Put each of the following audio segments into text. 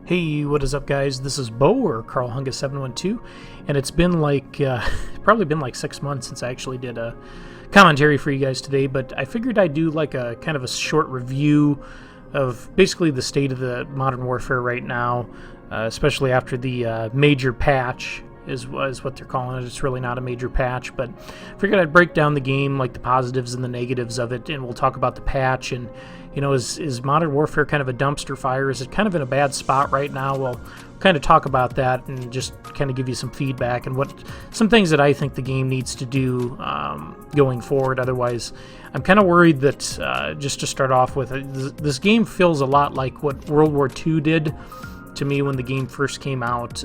Hey, what is up, guys? This is Bo, or Carl Hunga 712, and it's been probably been like 6 months since I actually did a commentary for you guys today, but I figured I'd do like a kind of a short review of basically the state of the Modern Warfare right now, especially after the major patch is what they're calling it. It's really not a major patch, but I figured I'd break down the game, like the positives and the negatives of it, and we'll talk about the patch. And is Modern Warfare kind of a dumpster fire? Is it kind of in a bad spot right now? We'll kind of talk about that and just kind of give you some feedback and some things that I think the game needs to do going forward. Otherwise, I'm kind of worried that just to start off with, this game feels a lot like what World War II did to me when the game first came out.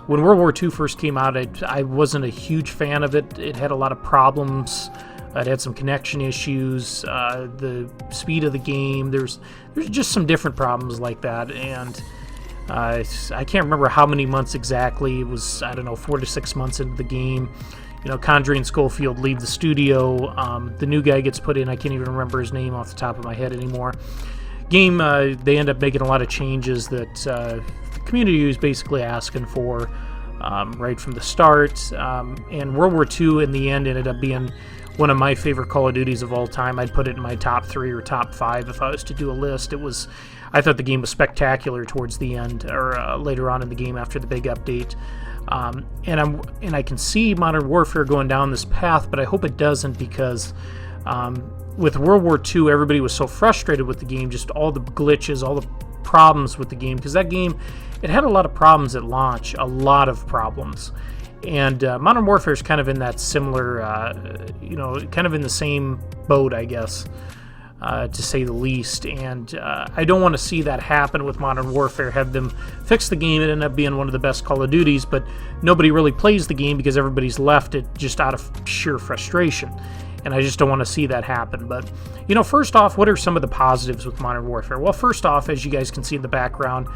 When World War II first came out, I wasn't a huge fan of it. It had a lot of problems. It had some connection issues, the speed of the game. There's just some different problems like that, and I can't remember how many months exactly. It was, I don't know, 4 to 6 months into the game. Condrey and Schofield leave the studio. The new guy gets put in. I can't even remember his name off the top of my head anymore. Game, they end up making a lot of changes that the community was basically asking for right from the start. And World War II, in the end, ended up being one of my favorite Call of Duties of all time. I'd put it in my top 3 or top 5 if I was to do a list. I thought the game was spectacular towards the end, or later on in the game after the big update. And I can see Modern Warfare going down this path, but I hope it doesn't, because with World War II, everybody was so frustrated with the game, just all the glitches, all the problems with the game, because that game, it had a lot of problems at launch, a lot of problems. And Modern Warfare is kind of in that similar, kind of in the same boat, I guess, to say the least. And I don't want to see that happen with Modern Warfare, have them fix the game and end up being one of the best Call of Duties, but nobody really plays the game because everybody's left it just out of sheer frustration. And I just don't want to see that happen. But, first off, what are some of the positives with Modern Warfare? Well, first off, as you guys can see in the background,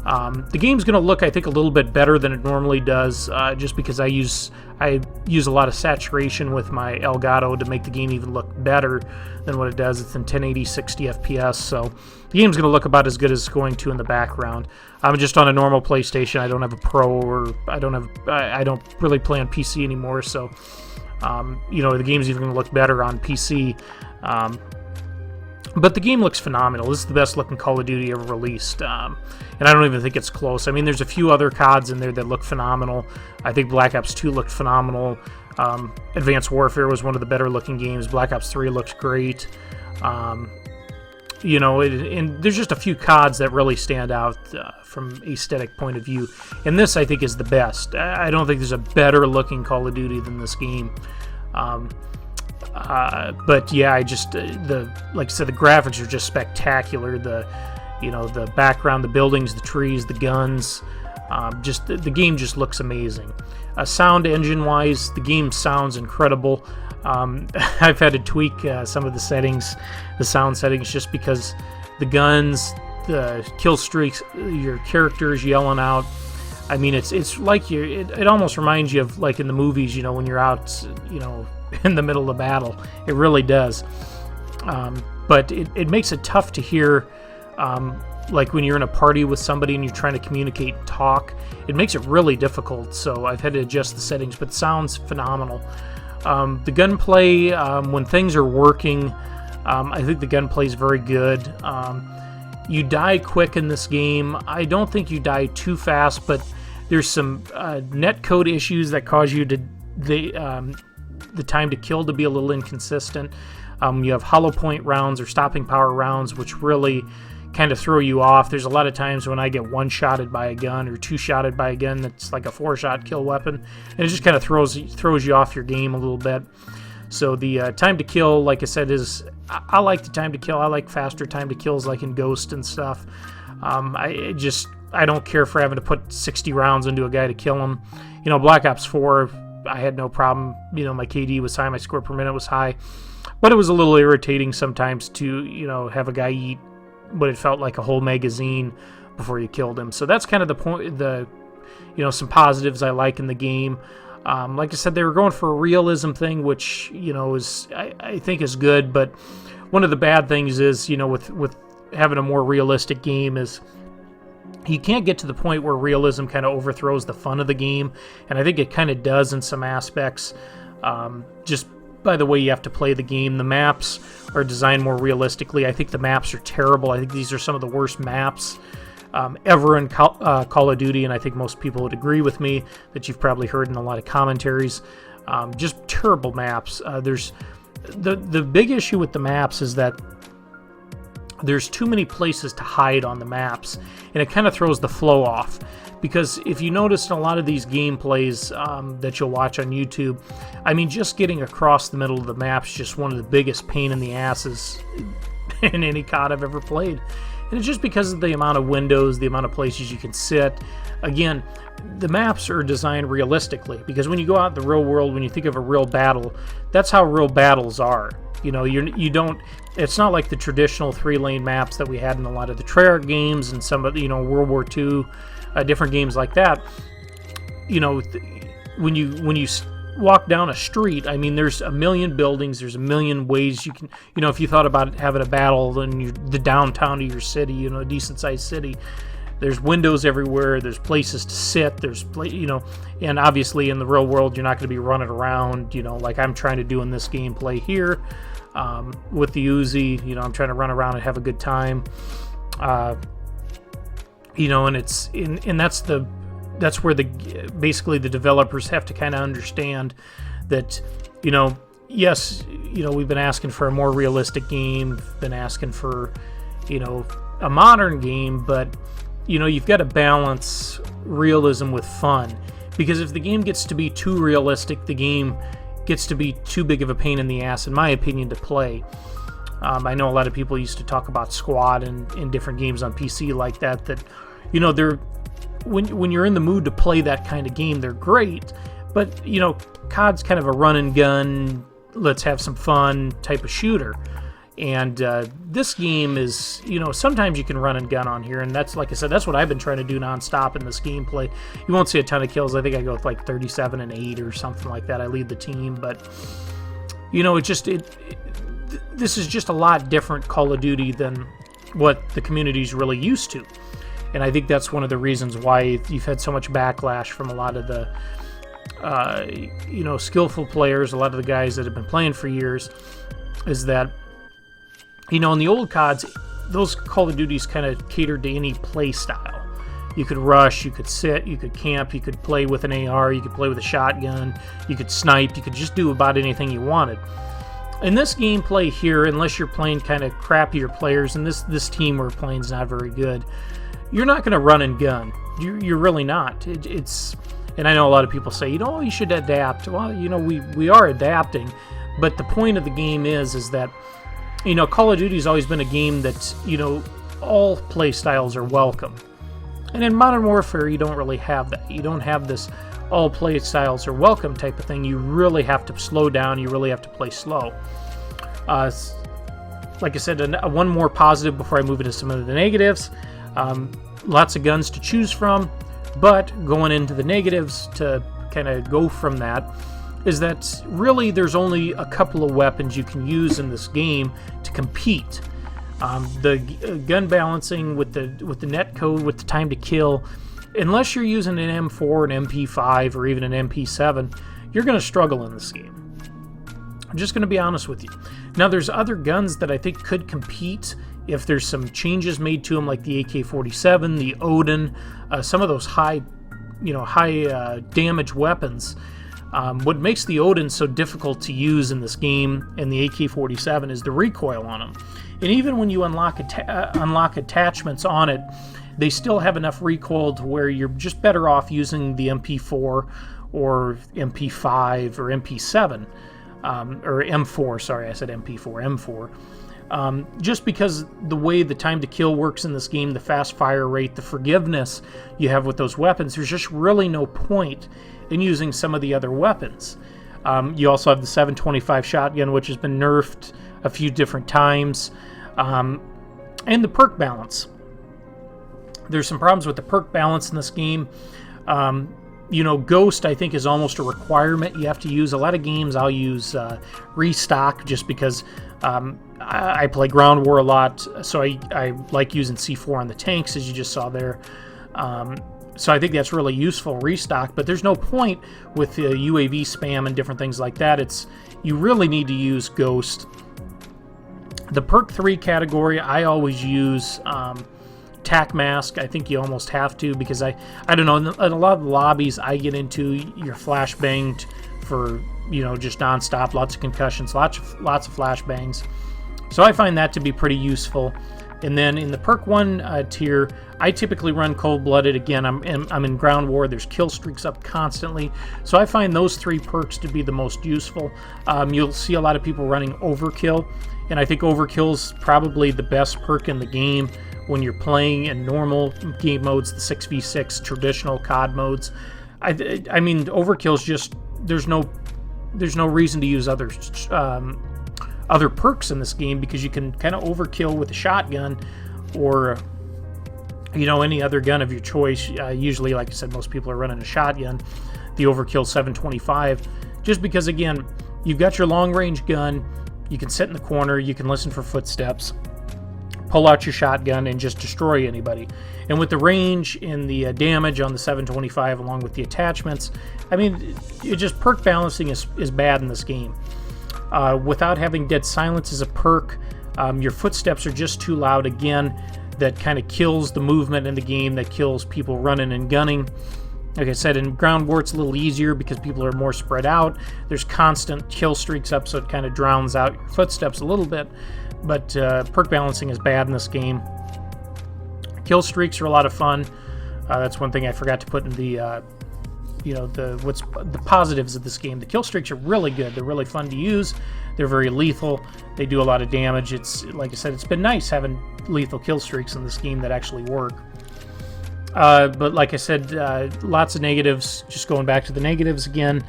the game's going to look, I think, a little bit better than it normally does, just because I use a lot of saturation with my Elgato to make the game even look better than what it does. It's in 1080 60 FPS, so the game's going to look about as good as it's going to in the background. I'm just on a normal PlayStation. I don't have a Pro, or I don't really play on PC anymore, so the game's even going to look better on PC. But the game looks phenomenal. This is the best looking Call of Duty ever released. And I don't even think it's close. I mean, there's a few other CODs in there that look phenomenal. I think Black Ops 2 looked phenomenal. Advanced Warfare was one of the better looking games. Black Ops 3 looked great. And there's just a few CODs that really stand out from aesthetic point of view. And this, I think, is the best. I don't think there's a better looking Call of Duty than this game. But yeah, like I said, the graphics are just spectacular. The background, the buildings, the trees, the guns, the game just looks amazing. Sound engine wise, the game sounds incredible. I've had to tweak some of the sound settings, just because the guns, the kill streaks, your characters yelling out. I mean, it's like it almost reminds you of, like, in the movies, when you're out, in the middle of battle. It really does. But it makes it tough to hear, like when you're in a party with somebody and you're trying to communicate and talk. It makes it really difficult, so I've had to adjust the settings, but it sounds phenomenal. The gunplay, when things are working, I think the gunplay is very good. You die quick in this game. I don't think you die too fast, but there's some netcode issues that cause you to the time to kill to be a little inconsistent. You have hollow point rounds or stopping power rounds, which really kind of throw you off. There's a lot of times when I get one-shotted by a gun or two-shotted by a gun that's like a 4-shot kill weapon, and it just kind of throws you off your game a little bit. So the time to kill, like I said, I like the time to kill. I like faster time to kills, like in Ghost and stuff. I don't care for having to put 60 rounds into a guy to kill him. Black Ops 4, I had no problem. My KD was high, my score per minute was high, but it was a little irritating sometimes to have a guy eat what it felt like a whole magazine before you killed him. So that's kind of the point. Some positives I like in the game. Like I said, they were going for a realism thing, which I think is good. But one of the bad things is with having a more realistic game is you can't get to the point where realism kind of overthrows the fun of the game, and I think it kind of does in some aspects. Just by the way you have to play the game. The maps are designed more realistically. I think the maps are terrible. I think these are some of the worst maps ever in Call of Duty, and I think most people would agree with me that you've probably heard in a lot of commentaries. Just terrible maps. There's the big issue with the maps is that there's too many places to hide on the maps, and it kind of throws the flow off. Because if you notice in a lot of these gameplays that you'll watch on YouTube, I mean, just getting across the middle of the map is just one of the biggest pain in the asses in any COD I've ever played. And it's just because of the amount of windows, the amount of places you can sit. Again, the maps are designed realistically, because when you go out in the real world, when you think of a real battle, that's how real battles are. You know, you don't. It's not like the traditional 3-lane maps that we had in a lot of the Treyarch games and some of the, World War II, different games like that. You know, when you walk down a street, I mean, there's a million buildings, there's a million ways you can. If you thought about having a battle in the downtown of your city, a decent sized city. There's windows everywhere. There's places to sit. And obviously in the real world, you're not going to be running around, like I'm trying to do in this gameplay here with the Uzi. I'm trying to run around and have a good time. And that's where basically the developers have to kind of understand that, yes, we've been asking for a more realistic game, been asking for, a modern game, but you've got to balance realism with fun, because if the game gets to be too realistic, the game gets to be too big of a pain in the ass, in my opinion, to play. I know a lot of people used to talk about Squad and in different games on PC like that they're when you're in the mood to play that kind of game, they're great, but COD's kind of a run and gun, let's have some fun type of shooter. And this game is, sometimes you can run and gun on here, and that's, like I said, that's what I've been trying to do nonstop in this gameplay. You won't see a ton of kills. I think I go with like 37 and 8 or something like that. I lead the team, but this is just a lot different Call of Duty than what the community's really used to. And I think that's one of the reasons why you've had so much backlash from a lot of the skillful players, a lot of the guys that have been playing for years, is that in the old CODs, those Call of Duties kind of catered to any play style. You could rush, you could sit, you could camp, you could play with an AR, you could play with a shotgun, you could snipe, you could just do about anything you wanted. In this gameplay here, unless you're playing kind of crappier players, and this team we're playing is not very good, you're not going to run and gun. You're really not. And I know a lot of people say, you should adapt. Well, we are adapting, but the point of the game is that Call of Duty's always been a game that, all play styles are welcome. And in Modern Warfare, you don't really have that. You don't have this all play styles are welcome type of thing. You really have to slow down. You really have to play slow. Like I said, one more positive before I move into some of the negatives. Lots of guns to choose from, but going into the negatives to kind of go from that is that really there's only a couple of weapons you can use in this game to compete. The gun balancing with the net code, with the time to kill, unless you're using an M4, an MP5, or even an MP7, you're going to struggle in this game. I'm just going to be honest with you. Now, there's other guns that I think could compete if there's some changes made to them, like the AK-47, the Odin, some of those high damage weapons. What makes the Odin so difficult to use in this game and the AK-47 is the recoil on them. And even when you unlock attachments on it, they still have enough recoil to where you're just better off using the MP4 or MP5 or MP7. Or M4, sorry, I said MP4, M4. Just because the way the time to kill works in this game, the fast fire rate, the forgiveness you have with those weapons, there's just really no point in using some of the other weapons. You also have the 725 shotgun, which has been nerfed a few different times, and the perk balance. There's some problems with the perk balance in this game. Ghost, I think, is almost a requirement. You have to use a lot of games. I'll use Restock just because I play Ground War a lot, so I like using C4 on the tanks, as you just saw there. So I think that's really useful, Restock, but there's no point with the UAV spam and different things like that. You really need to use Ghost. The perk 3 category, I always use Tac Mask. I think you almost have to, because I don't know, in a lot of the lobbies I get into, you're flashbanged for, just nonstop, lots of concussions, lots of flashbangs. So I find that to be pretty useful. And then in the perk 1 tier, I typically run Cold-Blooded. Again, I'm in Ground War. There's kill streaks up constantly. So I find those 3 perks to be the most useful. You'll see a lot of people running Overkill, and I think Overkill's probably the best perk in the game when you're playing in normal game modes, the 6v6 traditional COD modes. I mean, Overkill's just, there's no reason to use other perks in this game, because you can kind of overkill with a shotgun or any other gun of your choice. Usually, like I said, most people are running a shotgun, the Overkill 725, just because, again, you've got your long range gun, you can sit in the corner, you can listen for footsteps, pull out your shotgun and just destroy anybody. And with the range and the damage on the 725 along with the attachments, I mean, perk balancing is bad in this game. Without having Dead Silence as a perk, your footsteps are just too loud. Again, that kind of kills the movement in the game, that kills people running and gunning. Like I said, in Ground War it's a little easier because people are more spread out. There's constant kill streaks up, so it kind of drowns out your footsteps a little bit. But perk balancing is bad in this game. Kill streaks are a lot of fun. That's one thing I forgot to put in the the positives of this game. The kill streaks are really good. They're really fun to use. They're very lethal. They do a lot of damage. It's, like I said, it's been nice having lethal kill streaks in this game that actually work. But like I said, lots of negatives. Just going back to the negatives again.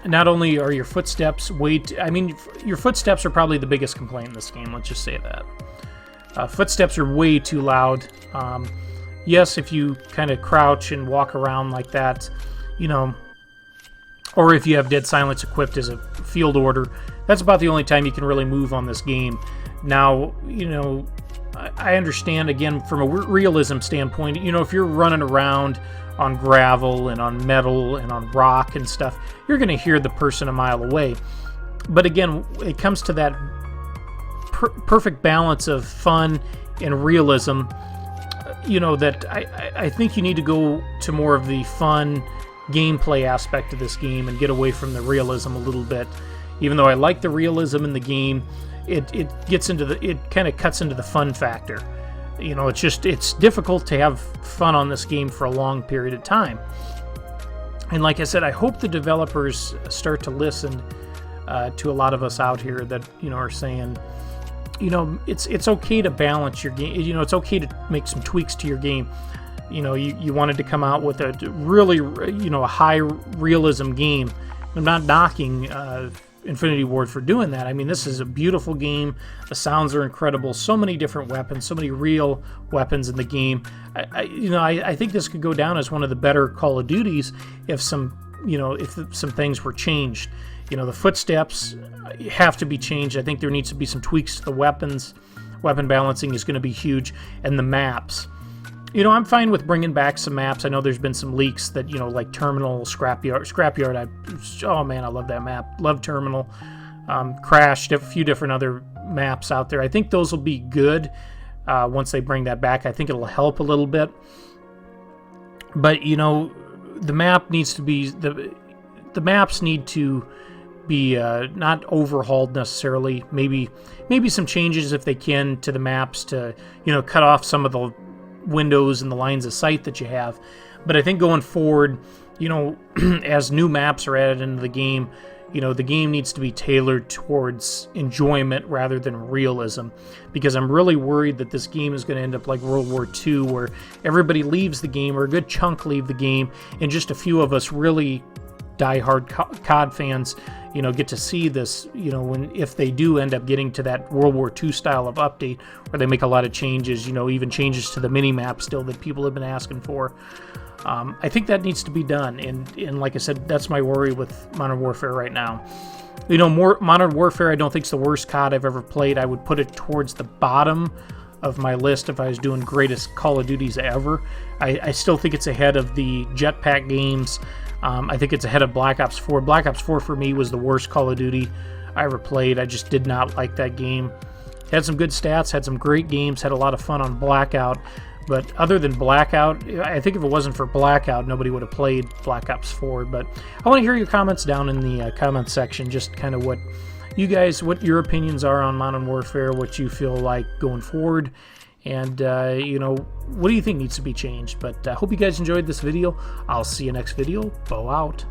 Not only are your footsteps your footsteps are probably the biggest complaint in this game. Let's just say that. Footsteps are way too loud. Yes, if you kind of crouch and walk around like that, or if you have Dead Silence equipped as a field order, that's about the only time you can really move on this game. Now, I understand, again, from a realism standpoint, if you're running around on gravel and on metal and on rock and stuff, you're going to hear the person a mile away. But again, it comes to that perfect balance of fun and realism. That I think you need to go to more of the fun gameplay aspect of this game and get away from the realism a little bit. Even though I like the realism in the game, it kind of cuts into the fun factor. It's difficult to have fun on this game for a long period of time. And like I said, I hope the developers start to listen to a lot of us out here that are saying, it's okay to balance your game. It's okay to make some tweaks to your game. You wanted to come out with a really, a high realism game. I'm not knocking Infinity Ward for doing that. I mean, this is a beautiful game. The sounds are incredible. So many different weapons, so many real weapons in the game. I think this could go down as one of the better Call of Duties if some things were changed. The footsteps have to be changed. I think there needs to be some tweaks to the weapons. Weapon balancing is going to be huge. And the maps. I'm fine with bringing back some maps. I know there's been some leaks that, like Terminal, Scrapyard. Oh man, I love that map. Love Terminal. Crash, a few different other maps out there. I think those will be good once they bring that back. I think it'll help a little bit. But, the map needs to be... The maps need to be not overhauled necessarily. Maybe some changes, if they can, to the maps to cut off some of the windows and the lines of sight that you have. But I think going forward, as new maps are added into the game, the game needs to be tailored towards enjoyment rather than realism, because I'm really worried that this game is going to end up like World War II, where everybody leaves the game, or a good chunk leave the game, and just a few of us really die-hard COD fans, get to see this, if they do end up getting to that World War II style of update, where they make a lot of changes, even changes to the mini-map still that people have been asking for. I think that needs to be done, and like I said, that's my worry with Modern Warfare right now. You know, Modern Warfare I don't think is the worst COD I've ever played. I would put it towards the bottom of my list if I was doing greatest Call of Duties ever. I still think it's ahead of the Jetpack games. I think it's ahead of Black Ops 4. Black Ops 4 for me was the worst Call of Duty I ever played. I just did not like that game. Had some good stats, had some great games, had a lot of fun on Blackout. But other than Blackout, I think if it wasn't for Blackout, nobody would have played Black Ops 4. But I want to hear your comments down in the comments section, just kind of what your opinions are on Modern Warfare, what you feel like going forward, and you know, what do you think needs to be changed. But I hope you guys enjoyed this video. I'll see you next video. Bo out.